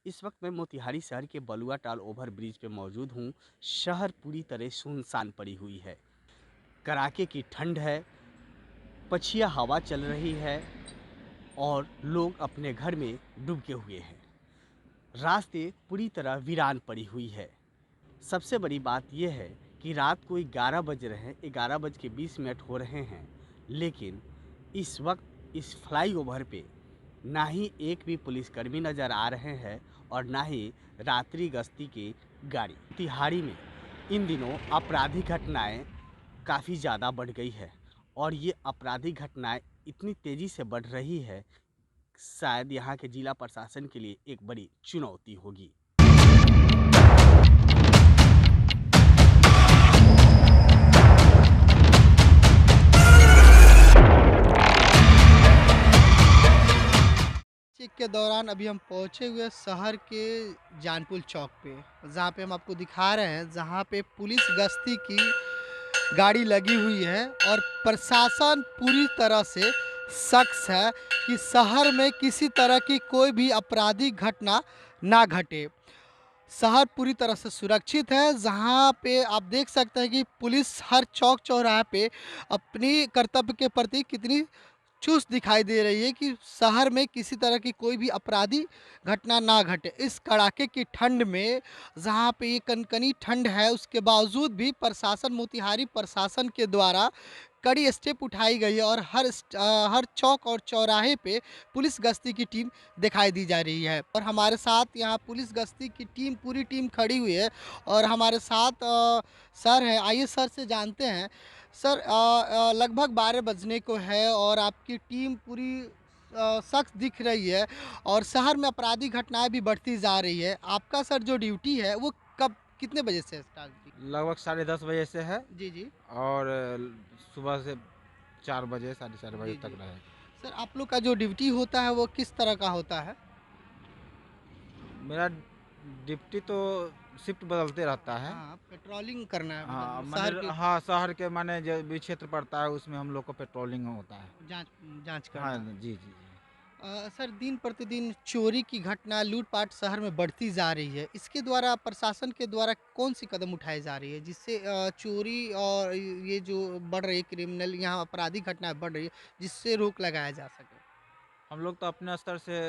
इस वक्त मैं मोतिहारी शहर के बलुआ टाल ओवर ब्रिज पे मौजूद हूँ। शहर पूरी तरह सुनसान पड़ी हुई है। कड़ाके की ठंड है, पछिया हवा चल रही है और लोग अपने घर में डूबे हुए हैं। रास्ते पूरी तरह वीरान पड़ी हुई है। सबसे बड़ी बात यह है कि रात को 11 बज रहे हैं, 11:20 हो रहे हैं, लेकिन इस वक्त इस फ्लाईओवर पे ना ही एक भी पुलिसकर्मी नज़र आ रहे हैं और ना ही रात्रि गश्ती की गाड़ी। तिहाड़ी में इन दिनों आपराधिक घटनाएं काफ़ी ज़्यादा बढ़ गई है और ये आपराधिक घटनाएं इतनी तेज़ी से बढ़ रही है, शायद यहाँ के जिला प्रशासन के लिए एक बड़ी चुनौती होगी। चेक के दौरान अभी हम पहुंचे हुए शहर के जानपुल चौक पे, जहाँ पे हम आपको दिखा रहे हैं, जहाँ पे पुलिस गश्ती की गाड़ी लगी हुई है और प्रशासन पूरी तरह से सख्त है कि शहर में किसी तरह की कोई भी आपराधिक घटना ना घटे। शहर पूरी तरह से सुरक्षित है, जहाँ पे आप देख सकते हैं कि पुलिस हर चौक चौराहे पे अपनी कर्तव्य के प्रति कितनी चुस्त दिखाई दे रही है कि शहर में किसी तरह की कोई भी आपराधी घटना ना घटे। इस कड़ाके की ठंड में, जहाँ पे ये कनकनी ठंड है, उसके बावजूद भी प्रशासन, मोतिहारी प्रशासन के द्वारा कड़ी स्टेप उठाई गई है और हर चौक और चौराहे पे पुलिस गश्ती की टीम दिखाई दी जा रही है। और हमारे साथ यहाँ पुलिस गश्ती की टीम, पूरी टीम खड़ी हुई है और हमारे साथ सर हैं। आइए सर से जानते हैं। सर, लगभग 12 बजने को है और आपकी टीम पूरी सख्त दिख रही है और शहर में आपराधिक घटनाएं भी बढ़ती जा रही है। आपका सर जो ड्यूटी है वो कब, कितने बजे से स्टार्ट हुई? लगभग 10:30 बजे से है जी जी। और सुबह से 4 बजे 4:30 बजे जी जी। तक रहेगा। सर, आप लोग का जो ड्यूटी होता है वो किस तरह का होता है? मेरा ड्यूटी तो शिफ्ट बदलते रहता है। हाँ, पेट्रोलिंग करना है, हाँ मतलब माने, शहर की हाँ शहर के माने जो भी क्षेत्र पड़ता है उसमें हम लोग को पेट्रोलिंग होता है। जांच जांच हाँ करना। जी जी जी। सर, दिन प्रतिदिन चोरी की घटना, लूटपाट शहर में बढ़ती जा रही है। इसके द्वारा, प्रशासन के द्वारा कौन सी कदम उठाई जा रही है जिससे चोरी और ये जो बढ़ रही है, क्रिमिनल यहाँ आपराधिक घटनाएं बढ़ रही है, जिससे रोक लगाया जा सके? हम लोग तो अपने स्तर से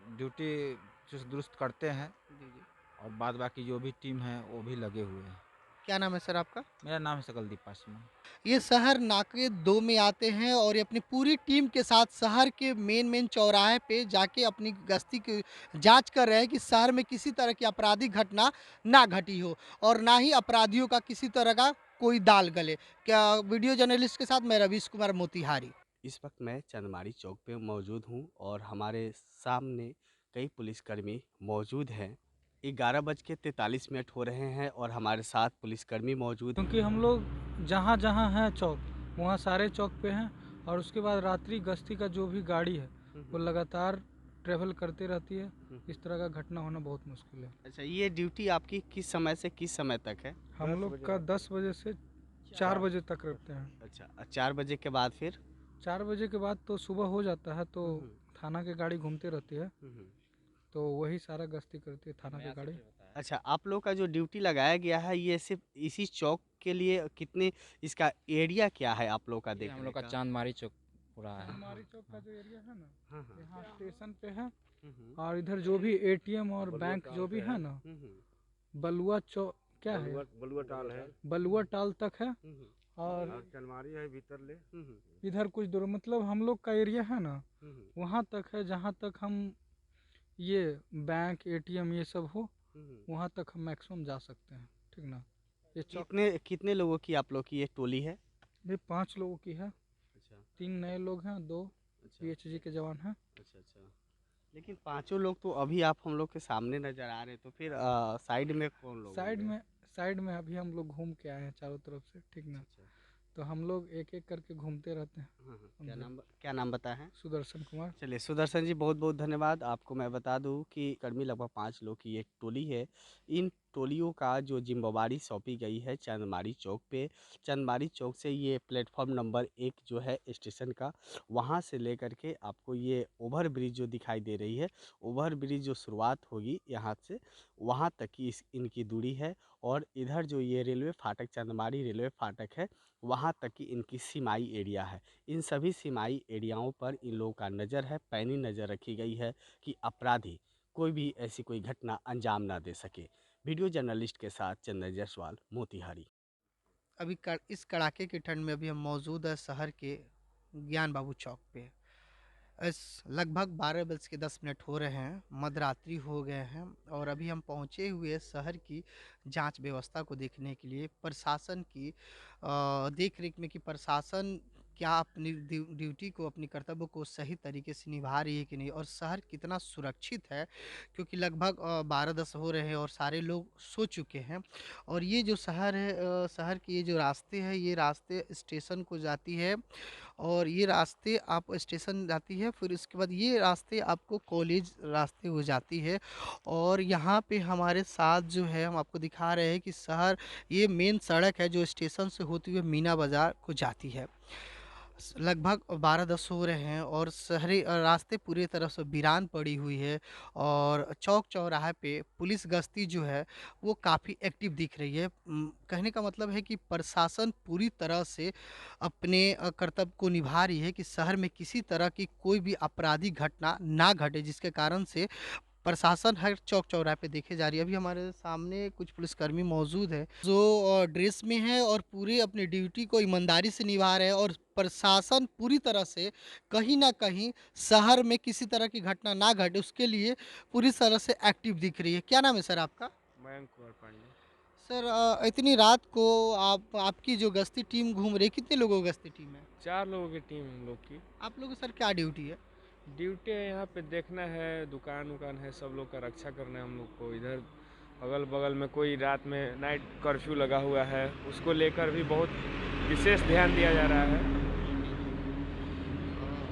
ड्यूटी चुस्त दुरुस्त करते हैं जी जी। और बाद बाकी जो भी टीम है वो भी लगे हुए हैं। क्या नाम है सर आपका? मेरा नाम है सकलदीप पासवान। ये शहर नाके 2 में आते हैं और ये अपनी पूरी टीम के साथ शहर के मेन चौराहे पे जाके अपनी गश्ती की जांच कर रहे हैं कि शहर में किसी तरह की आपराधिक घटना ना घटी हो और ना ही अपराधियों का किसी तरह का कोई दाल गले। क्या, वीडियो जर्नलिस्ट के साथ मैं रवीश कुमार, मोतिहारी। इस वक्त मैं चंदमारी चौक पे मौजूद हूँ और हमारे सामने कई पुलिसकर्मी मौजूद हैं। 11:43 हो रहे हैं और हमारे साथ पुलिसकर्मी मौजूद। क्योंकि हम लोग जहाँ जहाँ हैं चौक, वहाँ सारे चौक पे हैं और उसके बाद रात्रि गश्ती का जो भी गाड़ी है वो लगातार ट्रेवल करती रहती है। इस तरह का घटना होना बहुत मुश्किल है। अच्छा, ये ड्यूटी आपकी किस समय से किस समय तक है? हम लोग का 10 बजे से 4 बजे तक रहते हैं। अच्छा, 4 बजे के बाद फिर? 4 बजे के बाद तो सुबह हो जाता है, तो हम्म, थाना की गाड़ी घूमती रहती है, हम्म। तो वही सारा गश्ती करती है थाना की गाड़ी। अच्छा, आप लोग का जो ड्यूटी लगाया गया है ये सिर्फ इसी चौक के लिए, कितने, इसका एरिया क्या है आप लोग का ये हम देखने लोग का का? चांदमारी चौक पूरा है। हमारी चौक का जो एरिया है ना, हाँ हाँ। यहाँ स्टेशन पे है हम्म, और इधर जो भी एटीएम और बैंक जो भी है ना, बलुआ चौक क्या है, बलुआ टाल है। बलुआ टाल तक है। और और चनमारी है भीतर ले। इधर कुछ दूर, मतलब हम लोग का एरिया है ना, वहाँ तक है जहाँ तक हम ये बैंक एटीएम ये सब हो, वहाँ तक हम मैक्सिमम जा सकते हैं। ठीक ना। ये चौक कितने कितने लोगों की आप लोग की ये टोली है? भी 5 लोगों की है। अच्छा 3 नए लोग हैं, 2 अच्छा पीएचडी के जवान हैं। अच्छा अच्छा। लेकिन पांचों लोग तो अभी आप हम लोग के सामने नजर आ रहे हैं, तो फिर साइड में कौन लोग साइड होंगे? में साइड में अभी हम लोग घूम के आए हैं चारों तरफ से। ठीक ना। अच्छा। तो हम लोग एक एक करके घूमते रहते हैं। हाँ हाँ, क्या नाम बताया है? सुदर्शन कुमार। चलिए सुदर्शन जी, बहुत बहुत धन्यवाद। आपको मैं बता दूं कि कर्मी लगभग 5 लोग की एक टोली है। इन टोलियों का जो जिम्मेवारी सौंपी गई है चंदमारी चौक पे। चंदमारी चौक से ये प्लेटफॉर्म नंबर 1 जो है स्टेशन का, वहाँ से लेकर के आपको ये ओवर ब्रिज जो दिखाई दे रही है, ओवर ब्रिज जो शुरुआत होगी यहाँ से, वहाँ तक की इनकी दूरी है। और इधर जो ये रेलवे फाटक, चंदमारी रेलवे फाटक है, वहाँ तक की इनकी सीमाई एरिया है। इन सभी सीमाई एरियाओं पर इन लोगों का नज़र है, पैनी नज़र रखी गई है कि अपराधी कोई भी ऐसी कोई घटना अंजाम ना दे सके। वीडियो जर्नलिस्ट के साथ चंदन जायसवाल, मोतिहारी। इस कड़ाके की ठंड में अभी हम मौजूद है शहर के ज्ञान बाबू चौक पे। इस लगभग 12:10 हो रहे हैं, मध्यरात्रि हो गए हैं और अभी हम पहुँचे हुए हैं शहर की जांच व्यवस्था को देखने के लिए, प्रशासन की देख रेख में कि प्रशासन क्या अपनी ड्यूटी को, अपनी कर्तव्य को सही तरीके से निभा रही है कि नहीं, और शहर कितना सुरक्षित है, क्योंकि लगभग 12:10 हो रहे हैं और सारे लोग सो चुके हैं। और ये जो शहर है, शहर के ये जो रास्ते हैं, ये रास्ते स्टेशन को जाती है और ये रास्ते आप स्टेशन जाती है, फिर उसके बाद ये रास्ते आपको कॉलेज रास्ते हो जाती है। और यहाँ पे हमारे साथ जो है, हम आपको दिखा रहे हैं कि शहर, ये मेन सड़क है जो स्टेशन से होती हुई मीना बाज़ार को जाती है। लगभग 12:10 हो रहे हैं और शहरी रास्ते पूरी तरह से वीरान पड़ी हुई है और चौक चौराहे पे पुलिस गश्ती जो है वो काफ़ी एक्टिव दिख रही है। कहने का मतलब है कि प्रशासन पूरी तरह से अपने कर्तव्य को निभा रही है कि शहर में किसी तरह की कोई भी आपराधिक घटना ना घटे, जिसके कारण से प्रशासन हर चौक चौराहे पे देखे जा रही है। अभी हमारे सामने कुछ पुलिसकर्मी मौजूद है जो ड्रेस में है और पूरी अपनी ड्यूटी को ईमानदारी से निभा रहे हैं, और प्रशासन पूरी तरह से कहीं ना कहीं शहर में किसी तरह की घटना ना घटे उसके लिए पूरी तरह से एक्टिव दिख रही है। क्या नाम है सर आपका? मयंक कुमार पांडे। सर इतनी रात को आपकी जो गश्ती टीम घूम रही है, कितने लोगों की गश्ती टीम है? 4 लोगों की टीम हम लोग की आप लोगों की सर क्या ड्यूटी है? ड्यूटी है, यहाँ पे देखना है, दुकान उकान है, सब लोग का रक्षा करना है हम लोग को। इधर अगल बगल में कोई रात में नाइट कर्फ्यू लगा हुआ है, उसको लेकर भी बहुत विशेष ध्यान दिया जा रहा है।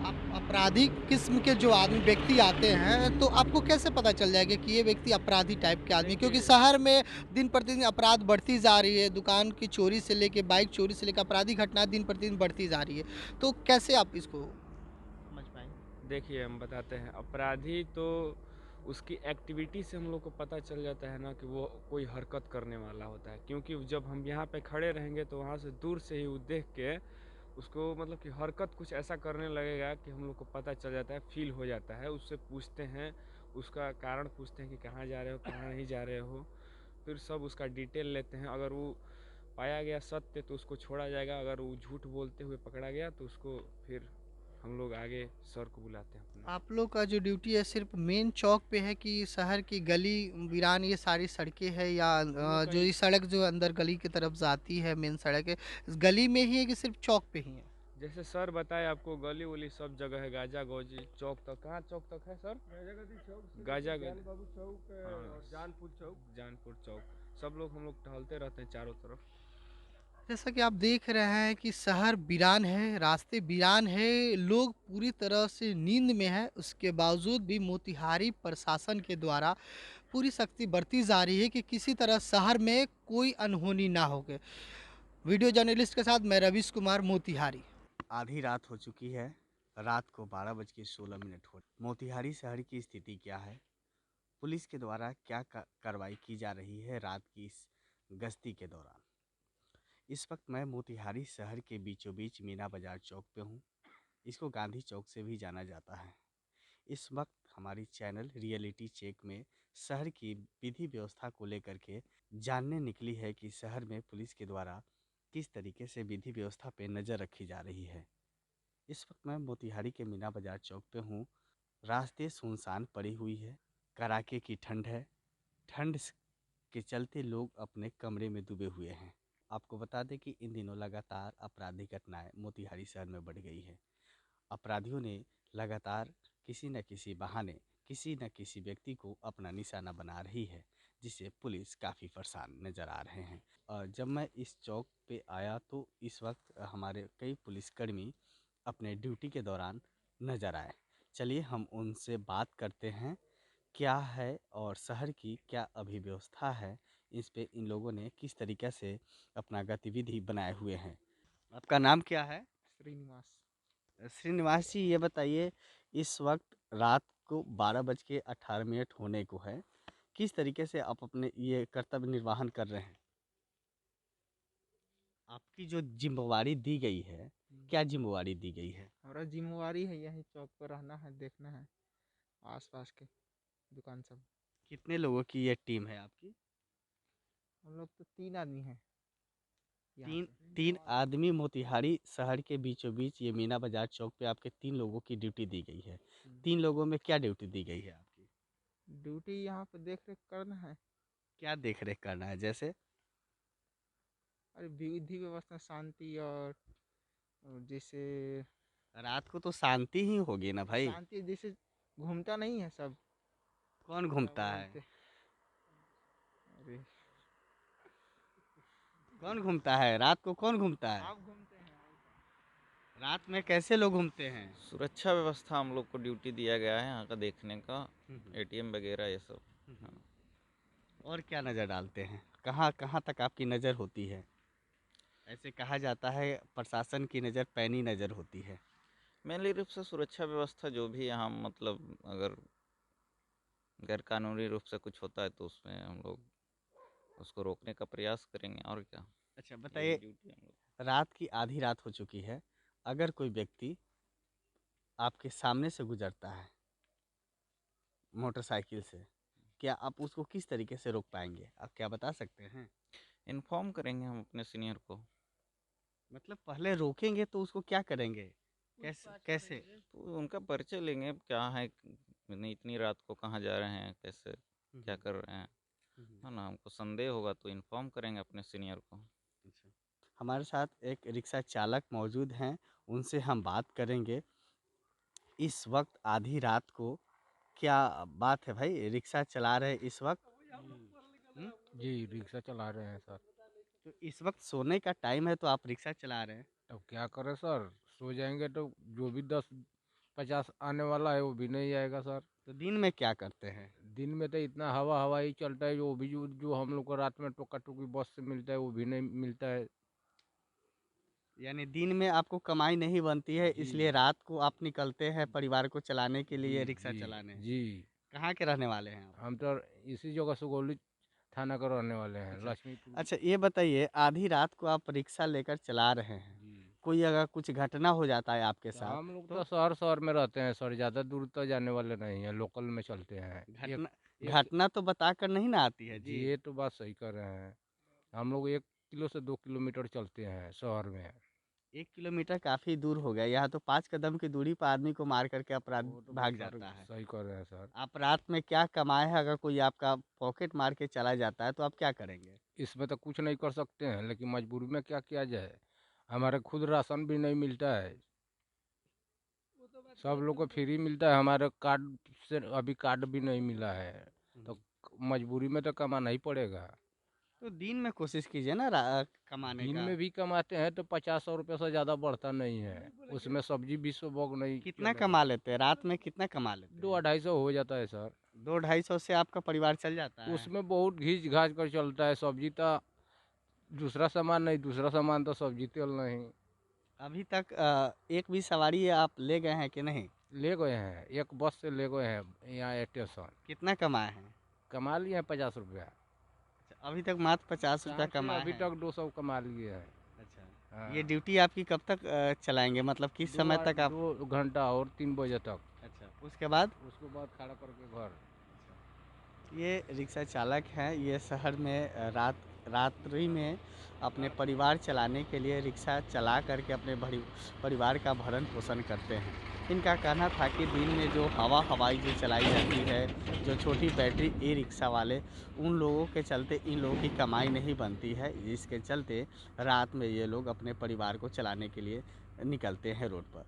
आप आपराधिक किस्म के जो आदमी व्यक्ति आते हैं तो आपको कैसे पता चल जाएगा कि ये व्यक्ति अपराधी टाइप के आदमी, क्योंकि शहर में दिन प्रतिदिन अपराध बढ़ती जा रही है, दुकान की चोरी से लेके बाइक चोरी से लेकर आपराधिक घटना दिन प्रतिदिन बढ़ती जा रही है, तो कैसे आप इसको समझ पाएंगे? देखिए हम बताते हैं, अपराधी तो उसकी एक्टिविटी से हम लोग को पता चल जाता है ना कि वो कोई हरकत करने वाला होता है, क्योंकि जब हम यहाँ पे खड़े रहेंगे तो वहाँ से दूर से ही वो देख के उसको मतलब कि हरकत कुछ ऐसा करने लगेगा कि हम लोग को पता चल जाता है, फील हो जाता है। उससे पूछते हैं, उसका कारण पूछते हैं कि कहाँ जा रहे हो, कहाँ नहीं जा रहे हो, फिर सब उसका डिटेल लेते हैं। अगर वो पाया गया सत्य तो उसको छोड़ा जाएगा, अगर वो झूठ बोलते हुए पकड़ा गया तो उसको फिर हम लोग आगे सर को बुलाते हैं अपना। आप लोग का जो ड्यूटी है सिर्फ मेन चौक पे है कि शहर की गली वीरान ये सारी सड़कें हैं, या हम लोग का जो ये सड़क जो अंदर गली की तरफ जाती है मेन सड़क है, इस गली में ही है कि सिर्फ चौक पे ही है? जैसे सर बताए आपको, गली वली सब जगह है, गाजा गौजी चौक तक। कहाँ चौक तक है सर? गाजा गली, बाबू चौक हाँ, और जानपुर चौक। जानपुर चौक, सब लोग हम लोग टहलते रहते हैं चारों तरफ। जैसा कि आप देख रहे हैं कि शहर वीरान है, रास्ते वीरान है, लोग पूरी तरह से नींद में है, उसके बावजूद भी मोतिहारी प्रशासन के द्वारा पूरी सख्ती बरती जा रही है कि किसी तरह शहर में कोई अनहोनी ना हो गए। वीडियो जर्नलिस्ट के साथ मैं रवीश कुमार, मोतिहारी। आधी रात हो चुकी है, रात को 12:16 हो। मोतिहारी शहर की स्थिति क्या है, पुलिस के द्वारा क्या कार्रवाई की जा रही है रात की इस गश्ती के दौरान। इस वक्त मैं मोतिहारी शहर के बीचों बीच मीना बाजार चौक पे हूँ। इसको गांधी चौक से भी जाना जाता है। इस वक्त हमारी चैनल रियलिटी चेक में शहर की विधि व्यवस्था को लेकर के जानने निकली है कि शहर में पुलिस के द्वारा किस तरीके से विधि व्यवस्था पे नज़र रखी जा रही है। इस वक्त मैं मोतिहारी के मीना बाजार चौक पे हूँ। रास्ते सुनसान पड़ी हुई है, कड़ाके की ठंड है। ठंड के चलते लोग अपने कमरे में डूबे हुए हैं। आपको बता दें कि इन दिनों लगातार आपराधिक घटनाएं मोतिहारी शहर में बढ़ गई है। अपराधियों ने लगातार किसी न किसी बहाने किसी न किसी व्यक्ति को अपना निशाना बना रही है, जिससे पुलिस काफ़ी परेशान नज़र आ रहे हैं। जब मैं इस चौक पे आया तो इस वक्त हमारे कई पुलिसकर्मी अपने ड्यूटी के दौरान नज़र आए। चलिए हम उनसे बात करते हैं, क्या है और शहर की क्या अभी व्यवस्था है इस पे इन लोगों ने किस तरीके से अपना गतिविधि बनाए हुए हैं। आपका नाम क्या है? श्रीनिवास। श्रीनिवास जी, ये बताइए, इस वक्त रात को 12:18 होने को है, किस तरीके से आप अपने ये कर्तव्य निर्वहन कर रहे हैं? आपकी जो जिम्मेवारी दी गई है, क्या जिम्मेवारी दी गई है? हमारा जिम्मेवारी है यही चौक पर रहना है, देखना है आसपास के दुकान सब। कितने लोगों की ये टीम है आपकी? हम लोग तो 3 आदमी हैं यहाँ तीन पे। 3 आदमी मोतिहारी शहर के बीचों बीच ये मीना बाजार चौक पे आपके 3 लोगों की ड्यूटी दी गई है। 3 लोगों में क्या ड्यूटी दी गई है आपकी? ड्यूटी यहाँ पे देख रेख करना है। क्या देख रेख करना है? जैसे अरे विधि व्यवस्था, शांति और जैसे रात को तो शांति ही होगी ना भाई। शांति जैसे घूमता नहीं है सब। कौन क्या घूमता है? बोलते, अरे कौन घूमता है रात को? कौन घूमता है आप घूमते हैं। रात में? कैसे लोग घूमते हैं? सुरक्षा व्यवस्था हम लोग को ड्यूटी दिया गया है यहाँ का देखने का, हम्म, एटीएम वगैरह ये सब। हम्म। और क्या नज़र डालते हैं? कहाँ कहाँ तक आपकी नज़र होती है? ऐसे कहा जाता है प्रशासन की नज़र पैनी नज़र होती है। मेनली रूप से सुरक्षा व्यवस्था जो भी यहाँ मतलब अगर गैर कानूनी रूप से कुछ होता है तो उसमें हम लोग उसको रोकने का प्रयास करेंगे, और क्या। अच्छा यही बताइए, ड्यूटी हम लोग। रात की आधी रात हो चुकी है, अगर कोई व्यक्ति आपके सामने से गुजरता है मोटरसाइकिल से, क्या आप उसको किस तरीके से रोक पाएंगे? आप क्या बता सकते हैं? इन्फॉर्म करेंगे हम अपने सीनियर को। मतलब पहले रोकेंगे तो उसको क्या करेंगे? कैसे कैसे? तो उनका परिचय लेंगे, क्या है नहीं, इतनी रात को कहाँ जा रहे हैं, कैसे क्या कर रहे हैं, है ना। हमको संदेह होगा तो इन्फॉर्म करेंगे अपने सीनियर को। अच्छा। हमारे साथ एक रिक्शा चालक मौजूद हैं, उनसे हम बात करेंगे। इस वक्त आधी रात को क्या बात है भाई, रिक्शा चला रहे इस वक्त? हम्म? जी रिक्शा चला रहे हैं सर। तो इस वक्त सोने का टाइम है तो आप रिक्शा चला रहे हैं? अब क्या करें सर, सो जाएंगे तो जो भी 10-50 आने वाला है वो भी नहीं आएगा सर। तो दिन में क्या करते हैं? दिन में तो इतना हवा हवा ही चलता है, जो भी जो हम लोग को रात में टोका टोकी बस से मिलता है वो भी नहीं मिलता है। यानी दिन में आपको कमाई नहीं बनती है, जी इसलिए रात को आप निकलते हैं परिवार को चलाने के लिए, जी रिक्शा जी चलाने। जी। कहाँ के रहने वाले हैं आप? हम तो इसी जगह सुगौली थाना का रहने वाले हैं, अच्छा। लक्ष्मीपुर। अच्छा ये बताइए, आधी रात को आप रिक्शा लेकर चला रहे हैं, जी कोई अगर कुछ घटना हो जाता है आपके तो साथ हम लोग तो? तो शहर में रहते हैं सर, ज़्यादा दूर तो जाने वाले नहीं हैं, लोकल में चलते हैं। घटना एक घटना तो बताकर नहीं ना आती है जी जी। ये तो बात सही कर रहे हैं। हम लोग 1 किलो से 2 किलोमीटर चलते हैं शहर में। 1 किलोमीटर काफी दूर हो गया, यहाँ तो 5 कदम की दूरी पर आदमी को मार करके अपराध वो तो भाग सर जाता है। सही कर रहे हैं सर। आप रात में क्या कमाए हैं? अगर कोई आपका पॉकेट मार के चला जाता है तो आप क्या करेंगे? इसमें तो कुछ नहीं कर सकते हैं, लेकिन मजबूरी में क्या किया जाए, हमारे खुद राशन भी नहीं मिलता है। सब लोग को फ्री मिलता है, हमारे कार्ड से अभी कार्ड भी नहीं मिला है, तो मजबूरी में तो कमाना ही पड़ेगा। तो दिन में कोशिश कीजिए ना कमाने दिन का। में भी कमाते हैं तो 50-100 रुपये से ज़्यादा बढ़ता नहीं है, उसमें सब्जी 20 बोग नहीं कितना चलेगा। कमा लेते हैं रात में? कितना कमा लेते हैं? 200-250 हो जाता है सर। 200-250 से आपका परिवार चल जाता है? उसमें बहुत घींच घाच कर चलता है, सब्जी तो दूसरा सामान नहीं, दूसरा सामान तो सब्जी तेल नहीं। अभी तक एक भी सवारी आप ले गए हैं कि नहीं? ले गए हैं, एक बस से ले गए हैं यहाँ स्टेशन। कितना कमाए हैं? कमा लिए हैं 50 रुपया। अच्छा, अभी तक मात्र 50 रुपया यहाँ से कमाए अभी हैं। तक 200 कमा लिए हैं। अच्छा, हाँ। ये ड्यूटी आपकी कब तक चलाएंगे, मतलब किस समय तक आप? 2 घंटा और 3 बजे तक। अच्छा, उसके बाद? उसके बाद खड़ा करके घर। ये रिक्शा चालक हैं, ये शहर में रात्रि में अपने परिवार चलाने के लिए रिक्शा चला करके अपने परिवार का भरण पोषण करते हैं। इनका कहना था कि दिन में जो हवाई जो चलाई जाती है, जो छोटी बैटरी ई रिक्शा वाले, उन लोगों के चलते इन लोगों की कमाई नहीं बनती है, जिसके चलते रात में ये लोग अपने परिवार को चलाने के लिए निकलते हैं रोड पर।